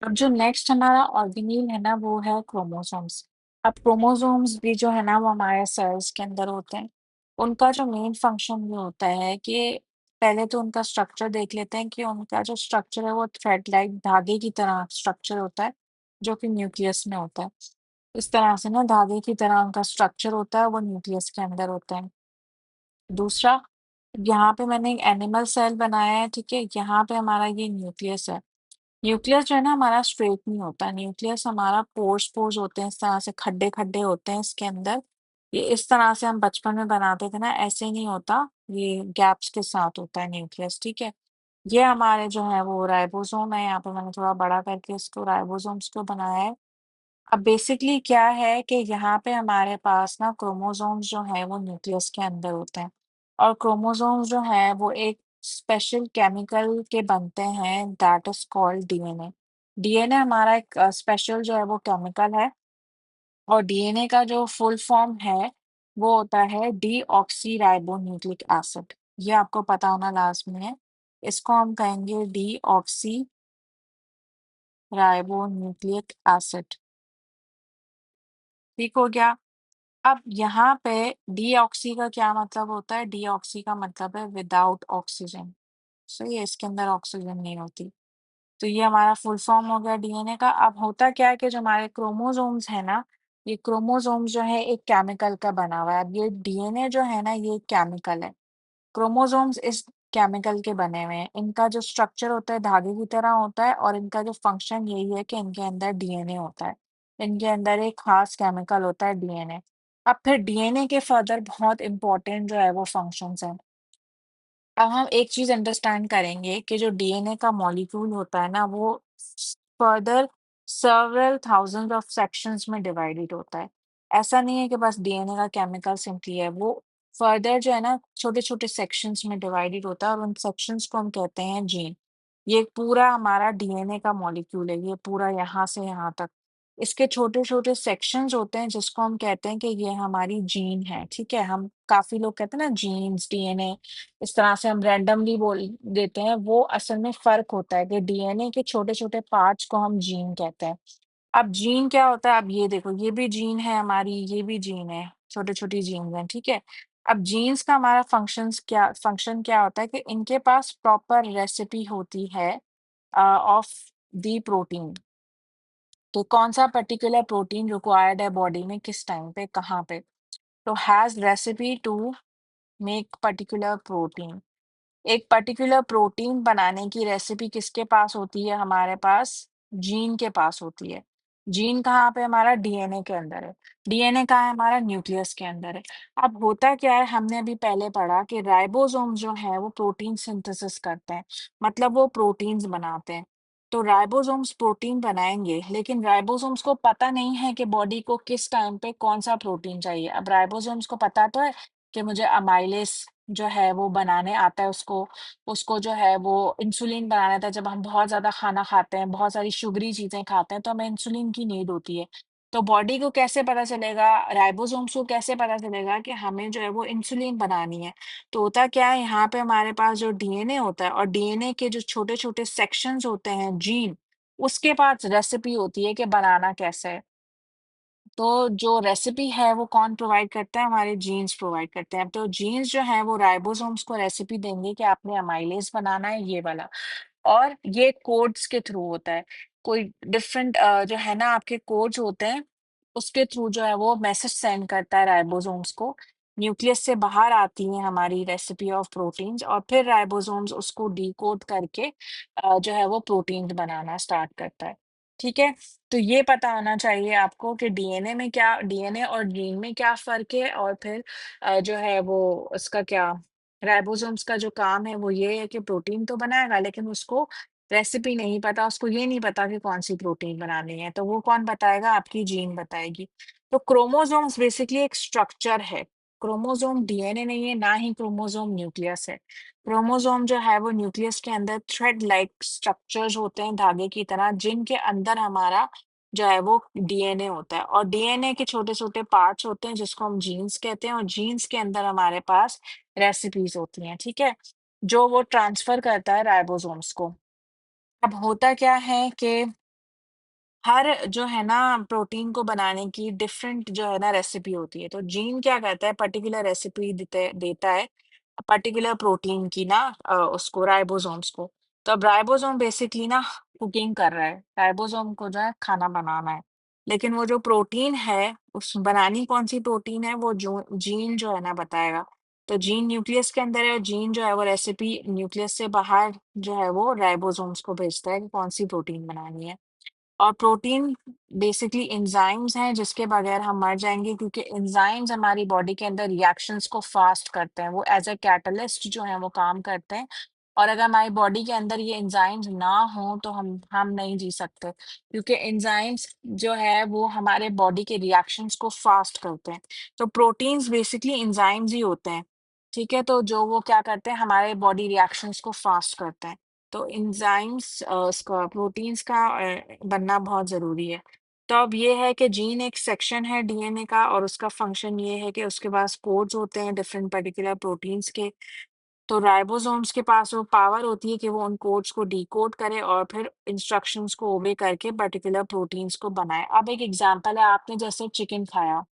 अब जो नेक्स्ट हमारा ऑर्गेनील है ना वो है क्रोमोसोम्स। अब क्रोमोसोम्स भी जो है ना वो हमारे सेल्स के अंदर होते हैं। उनका जो मेन फंक्शन ये होता है कि पहले तो उनका स्ट्रक्चर देख लेते हैं कि उनका जो स्ट्रक्चर है वो थ्रेड लाइक धागे की तरह स्ट्रक्चर होता है, जो कि न्यूक्लियस में होता है। इस तरह से ना धागे की तरह उनका स्ट्रक्चर होता है, वो न्यूक्लियस के अंदर होता है। दूसरा, यहाँ पे मैंने एक एनिमल सेल बनाया है, ठीक है? यहाँ पे हमारा ये न्यूक्लियस है। न्यूक्लियस जो है ना हमारा स्ट्रेट नहीं होता, न्यूक्लियस हमारा पोर्स पोर्स होते हैं, इस तरह से खड्डे खड्डे होते हैं इसके अंदर। ये इस तरह से हम बचपन में बनाते थे ना, ऐसे नहीं होता, ये गैप्स के साथ होता है न्यूक्लियस, ठीक है? ये हमारे जो है वो राइबोसोम है, यहाँ पे मैंने थोड़ा बड़ा करके इसको राइबोसोम्स को बनाया है। अब बेसिकली क्या है कि यहाँ पे हमारे पास ना क्रोमोसोम्स जो है वो न्यूक्लियस के अंदर होते हैं, और क्रोमोसोम्स जो है वो एक स्पेशल केमिकल के बनते हैं, that is called DNA. DNA हमारा एक स्पेशल जो है वो केमिकल है, और डीएनए का जो फुल फॉर्म है वो होता है डीऑक्सी राइबो न्यूक्लिक एसिड। ये आपको पता होना लाजमी है। इसको हम कहेंगे डीऑक्सी राइबो न्यूक्लिक एसिड। ठीक हो गया। अब यहाँ पे डीऑक्सी का क्या मतलब होता है? डीऑक्सी का मतलब है विदाउट ऑक्सीजन। सही है, इसके अंदर ऑक्सीजन नहीं होती। तो ये हमारा फुल फॉर्म हो गया डीएनए का। अब होता क्या है कि जो हमारे क्रोमोसोम्स है ना, ये क्रोमोसोम्स जो है एक केमिकल का बना हुआ है। अब ये डीएनए जो है ना ये केमिकल है, क्रोमोसोम्स इस केमिकल के बने हुए हैं। इनका जो स्ट्रक्चर होता है धागे की तरह होता है, और इनका जो फंक्शन यही है कि इनके अंदर डीएनए होता है। इनके अंदर एक खास केमिकल होता है डीएनए। अब फिर डीएनए के फर्दर बहुत इंपॉर्टेंट जो है वो फंक्शंस हैं। अब हम एक चीज अंडरस्टैंड करेंगे कि जो डीएनए का मॉलिक्यूल होता है ना वो further several thousands of sections में डिवाइडेड होता है। ऐसा नहीं है कि बस डीएनए का केमिकल सिंपली है, वो फर्दर जो है ना छोटे छोटे सेक्शंस में डिवाइडेड होता है, और उन सेक्शंस को हम कहते हैं जीन। ये पूरा हमारा डीएनए का मॉलिक्यूल है, ये पूरा यहाँ से यहाँ तक। इसके छोटे छोटे सेक्शंस होते हैं जिसको हम कहते हैं कि ये हमारी जीन है, ठीक है? हम काफी लोग कहते हैं ना जीन्स डीएनए, इस तरह से हम रैंडमली बोल देते हैं, वो असल में फ़र्क होता है कि डीएनए के छोटे-छोटे पार्ट्स को हम जीन कहते हैं। अब जीन क्या होता है? अब ये देखो, ये भी जीन है हमारी, ये भी जीन है, छोटी-छोटी जीन्स हैं, ठीक है? अब जीन्स का हमारा फंक्शन क्या होता है कि इनके पास प्रॉपर रेसिपी होती है ऑफ द प्रोटीन। तो कौन-सा पर्टिकुलर प्रोटीन रिक्वायर्ड है बॉडी में, किस टाइम पे, कहाँ पे? तो has recipe to make particular protein. एक पर्टिकुलर प्रोटीन बनाने की रेसिपी किसके पास होती है? हमारे पास जीन के पास होती है। जीन कहाँ पे? हमारा डीएनए के अंदर है। डीएनए कहाँ है? हमारा न्यूक्लियस के अंदर है। अब होता क्या है, हमने अभी पहले पढ़ा कि राइबोसोम जो है वो प्रोटीन सिंथेसिस करते हैं, मतलब वो प्रोटीन्स बनाते हैं। तो राइबोसोम्स प्रोटीन बनाएंगे, लेकिन राइबोसोम्स को पता नहीं है कि बॉडी को किस टाइम पे कौन सा प्रोटीन चाहिए। अब राइबोसोम्स को पता तो है कि मुझे अमाइलेस जो है वो बनाने आता है, उसको उसको जो है वो इंसुलिन बनाना था। जब हम बहुत ज़्यादा खाना खाते हैं, बहुत सारी शुगरी चीज़ें खाते हैं, तो हमें इंसुलिन की नीड होती है। तो बॉडी को कैसे पता चलेगा, राइबोसोम्स को कैसे पता चलेगा कि हमें जो है वो इंसुलिन बनानी है? तो होता क्या है, यहाँ पे हमारे पास जो डीएनए होता है, और डीएनए के जो छोटे-छोटे सेक्शंस होते हैं, जीन, उसके पास रेसिपी होती है कि बनाना कैसे है। तो जो रेसिपी है वो कौन प्रोवाइड करता है? हमारे जीन्स प्रोवाइड करते हैं। तो जीन्स जो हैं वो राइबोसोम्स को रेसिपी देंगे कि आपने अमाइलेज बनाना है ये वाला, और ये कोड्स के थ्रू होता है। कोई डिफरेंट जो है ना आपके कोड्स होते हैं, उसके थ्रू जो है वो मैसेज सेंड करता है राइबोसोम्स को। न्यूक्लियस से बाहर आती है हमारी रेसिपी ऑफ प्रोटीन्स, और फिर राइबोसोम्स उसको डिकोड करके जो है वो प्रोटीन्स बनाना स्टार्ट करता है। ठीक है? तो ये पता होना चाहिए आपको कि डीएनए और जीन में क्या फ़र्क है, और फिर जो है वो उसका क्या, राइबोसोम्स का जो काम है वो ये है कि प्रोटीन तो बनाएगा, लेकिन उसको रेसिपी नहीं पता, उसको ये नहीं पता कि कौन-सी प्रोटीन बनानी है, तो वो कौन बताएगा? आपकी जीन बताएगी। तो क्रोमोसोम्स बेसिकली एक स्ट्रक्चर है। क्रोमोसोम डीएनए नहीं है, ना ही क्रोमोसोम न्यूक्लियस है। क्रोमोसोम जो है वो न्यूक्लियस के अंदर थ्रेड लाइक स्ट्रक्चर्स होते हैं धागे की तरह, जिनके अंदर हमारा जो है वो डीएनए होता है, और डीएनए के छोटे-छोटे पार्ट्स होते हैं जिसको हम जीन्स कहते हैं, और जीन्स के अंदर हमारे पास रेसिपीज़ होती हैं, ठीक है? जो वो ट्रांसफ़र करता है राइबोसोम्स को। अब होता क्या है कि हर जो है ना प्रोटीन को बनाने की डिफरेंट जो है ना रेसिपी होती है। तो जीन क्या करता है, पर्टिकुलर रेसिपी देता है पर्टिकुलर प्रोटीन की ना उसको राइबोसोम्स को। तो अब राइबोसोम बेसिकली ना कुकिंग कर रहा है, राइबोसोम को जो है खाना बनाना है। लेकिन वो जो प्रोटीन है, उस बनानी कौन सी प्रोटीन है, वो जो जीन जो है ना बताएगा। तो जीन न्यूक्लियस के अंदर है और जीन जो है वो रेसिपी न्यूक्लियस से बाहर जो है वो राइबोसोम्स को भेजता है कि कौन सी प्रोटीन बनानी है। और प्रोटीन बेसिकली एंजाइम्स हैं जिसके बगैर हम मर जाएँगे, क्योंकि एंजाइम्स हमारी बॉडी के अंदर रिएक्शंस को फ़ास्ट करते हैं। वो एज़ अ कैटलिस्ट जो है वो काम करते हैं, और अगर हमारी बॉडी के अंदर ये एंजाइम्स ना हों तो हम नहीं जी सकते, क्योंकि एंजाइम्स जो है वो हमारे बॉडी के रिएक्शंस को फ़ास्ट करते हैं। तो प्रोटीन्स बेसिकली एंजाइम्स ही होते हैं, ठीक है? तो जो वो क्या करते हैं, हमारे बॉडी रिएक्शंस को फ़ास्ट करते हैं। तो एंजाइम्स उसका प्रोटीन्स का बनना बहुत ज़रूरी है। तो अब ये है कि जीन एक सेक्शन है डीएनए का, और उसका फंक्शन ये है कि उसके पास कोड्स होते हैं डिफरेंट पर्टिकुलर प्रोटीन्स के। तो राइबोसोम्स के पास वो पावर होती है कि वो उन कोड्स को डिकोड करे और फिर इंस्ट्रक्शंस को ओबे करके पर्टिकुलर प्रोटीन्स को बनाए। अब एक एग्जांपल है, आपने जैसे चिकन खाया,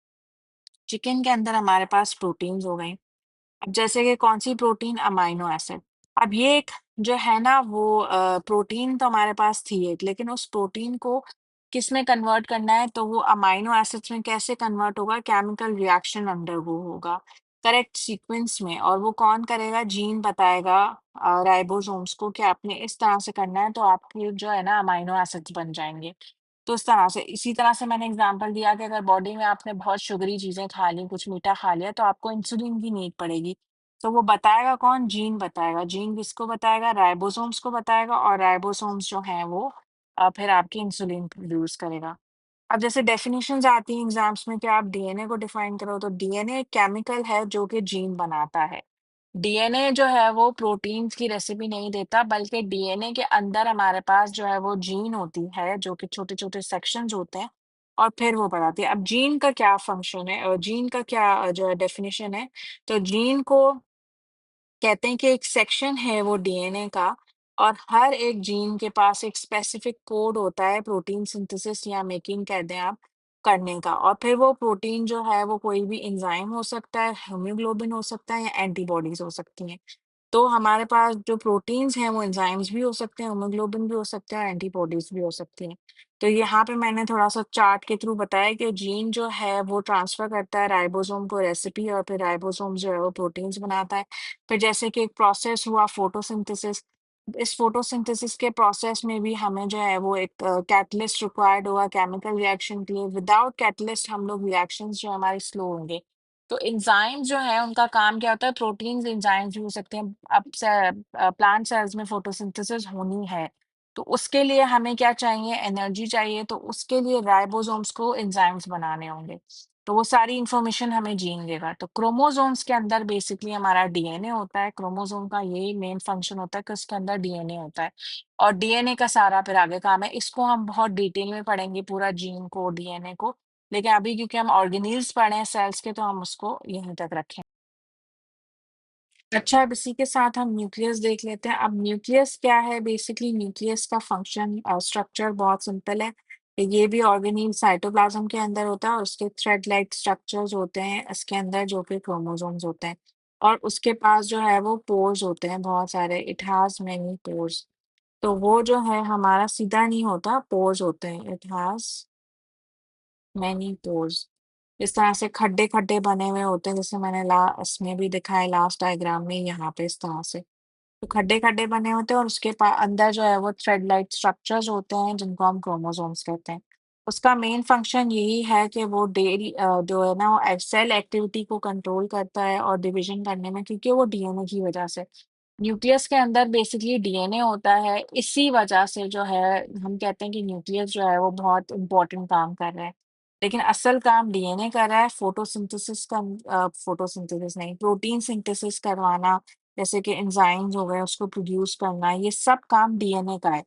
चिकन के अंदर हमारे पास प्रोटीन्स हो गई। अब जैसे कि कौन-सी प्रोटीन, अमाइनो एसिड। अब ये एक जो है ना वो प्रोटीन तो हमारे पास थी एक, लेकिन उस प्रोटीन को किस में कन्वर्ट करना है, तो वो अमाइनो एसिड्स में कैसे कन्वर्ट होगा, केमिकल रिएक्शन अंडरगो होगा, करेक्ट सीक्वेंस में। और वो कौन करेगा, जीन बताएगा राइबोसोम्स को कि आपने इस तरह से करना है, तो आपके जो है ना अमाइनो एसिड्स बन जाएँगे। तो इस तरह से, इसी तरह से मैंने एग्ज़ाम्पल दिया कि अगर बॉडी में आपने बहुत शुगरी चीज़ें खा ली, कुछ मीठा खा लिया, तो आपको इंसुलिन की नीड पड़ेगी। तो वो बताएगा कौन? जीन बताएगा। जीन किसको बताएगा? राइबोसोम्स को बताएगा, और राइबोसोम्स जो हैं वो फिर आपकी इंसुलिन प्रोड्यूस करेगा। अब जैसे डेफिनिशंस आती हैं एग्ज़ाम्स में कि आप डीएनए को डिफाइन करो, तो डीएनए एक केमिकल है जो कि जीन बनाता है। डीएनए जो है वो प्रोटीन्स की रेसिपी नहीं देता, बल्कि डीएनए के अंदर हमारे पास जो है वो जीन होती है, जो कि छोटे-छोटे सेक्शंस होते हैं, और फिर वो बनाती है। अब जीन का क्या फंक्शन है, जीन का क्या जो है डेफिनिशन है, तो जीन को कहते हैं कि एक सेक्शन है वो डीएनए का, और हर एक जीन के पास एक स्पेसिफिक कोड होता है प्रोटीन सिंथेसिस या मेकिंग कह दें आप, करने का। और फिर वो प्रोटीन जो है वो कोई भी एंजाइम हो सकता है, हीमोग्लोबिन हो सकता है, या एंटीबॉडीज हो सकती हैं। तो हमारे पास जो प्रोटीन्स हैं वो एंजाइम्स भी हो सकते हैं, हीमोग्लोबिन भी हो सकता है, एंटीबॉडीज भी हो सकती हैं। तो यहाँ पे मैंने थोड़ा-सा चार्ट के थ्रू बताया कि जीन जो है वो ट्रांसफ़र करता है राइबोसोम को रेसिपी, और फिर राइबोसोम जो है वो प्रोटीन्स बनाता है। फिर जैसे कि एक प्रोसेस हुआ फोटोसिंथेसिस, इस फोटोसिंथेसिस के प्रोसेस में भी हमें जो है वो एक कैटलिस्ट रिक्वायर्ड होगा केमिकल रिएक्शन के लिए। विदाउट कैटलिस्ट हम लोग रिएक्शंस जो हमारे स्लो होंगे। तो एंजाइम्स जो है उनका काम क्या होता है, प्रोटीन्स एंजाइम्स भी हो सकते हैं। अब प्लांट सेल्स में फोटोसिंथेसिस होनी है, तो उसके लिए हमें क्या चाहिए, एनर्जी चाहिए, तो उसके लिए राइबोसोम्स को एंजाइम्स बनाने होंगे। तो वो सारी इंफॉर्मेशन हमें जीन देगा। तो क्रोमोसोम्स के अंदर बेसिकली हमारा डीएनए होता है। क्रोमोसोम का यही मेन फंक्शन होता है कि उसके अंदर डीएनए होता है, और डीएनए का सारा फिर आगे काम है। इसको हम बहुत डिटेल में पढ़ेंगे, पूरा जीन को, डीएनए को। लेकिन अभी क्योंकि हम ऑर्गेनील्स पढ़ रहे हैं सेल्स के, तो हम उसको यहीं तक रखें। अच्छा, अब इसी के साथ हम न्यूक्लियस देख लेते हैं। अब न्यूक्लियस क्या है? बेसिकली न्यूक्लियस का फंक्शन स्ट्रक्चर बहुत सिंपल है। ये भी ऑर्गेनील साइटोप्लाज्म के अंदर होता है, और उसके थ्रेड लाइक स्ट्रक्चर्स होते हैं इसके अंदर, जो कि क्रोमोसोम्स होते हैं। और उसके पास जो है वो पोर्स होते हैं बहुत सारे, इट हैज़ मैनी पोर्स। तो वो जो है हमारा सीधा नहीं होता, पोर्स होते हैं, इट हैज़ मैनी पोर्स। इस तरह से खड्डे-खड्डे बने हुए होते हैं, जैसे मैंने इसमें भी दिखाया लास्ट डायग्राम में, यहाँ पे इस तरह से। तो खड्डे-खड्डे बने होते हैं, और उसके अंदर जो है वो थ्रेड लाइक स्ट्रक्चर्स होते हैं जिनको हम क्रोमोसोम्स कहते हैं। उसका मेन फंक्शन यही है कि वो जो है ना वो सेल एक्टिविटी को कंट्रोल करता है और डिवीजन करने में, क्योंकि वो डीएनए की वजह से। न्यूक्लियस के अंदर बेसिकली डीएनए होता है, इसी वजह से जो है हम कहते हैं कि न्यूक्लियस जो है वो बहुत इम्पोर्टेंट काम कर रहा है। लेकिन असल काम डीएनए कर रहा है, फोटोसिंथेसिस का फोटोसिंथेसिस नहीं, प्रोटीन सिंथेसिस करवाना, जैसे कि एंजाइम्स हो गए उसको प्रोड्यूस करना, ये सब काम डीएनए का है,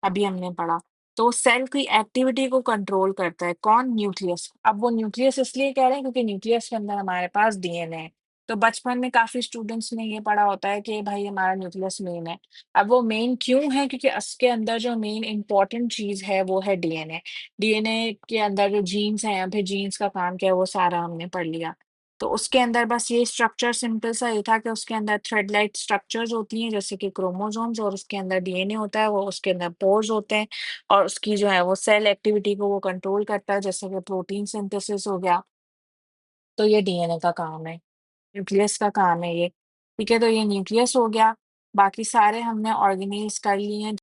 अभी हमने पढ़ा। तो सेल की एक्टिविटी को कंट्रोल करता है कौन? न्यूक्लियस। अब वो न्यूक्लियस इसलिए कह रहे हैं क्योंकि न्यूक्लियस के अंदर हमारे पास डीएनए है। तो बचपन में काफ़ी स्टूडेंट्स ने ये पढ़ा होता है कि भाई हमारा न्यूक्लियस मेन है। अब वो मेन क्यों है? क्योंकि उसके अंदर जो मेन इम्पोर्टेंट चीज़ है वो है डीएनए। डीएनए के अंदर जो जीन्स हैं, फिर जीन्स का काम क्या है वो सारा हमने पढ़ लिया। तो उसके अंदर बस ये स्ट्रक्चर सिंपल सा ये था कि उसके अंदर थ्रेड लाइक स्ट्रक्चर्स होती हैं जैसे कि क्रोमोसोम्स और उसके अंदर डीएनए होता है, वो उसके अंदर पोर्स होते हैं और उसकी जो है वो सेल एक्टिविटी को वो कंट्रोल करता है जैसे कि प्रोटीन सिंथेसिस हो गया। तो ये डीएनए का काम है, न्यूक्लियस का काम है ये। ठीक है, तो ये न्यूक्लियस हो गया, बाकी सारे हमने ऑर्गेनेल्स कर लिए हैं।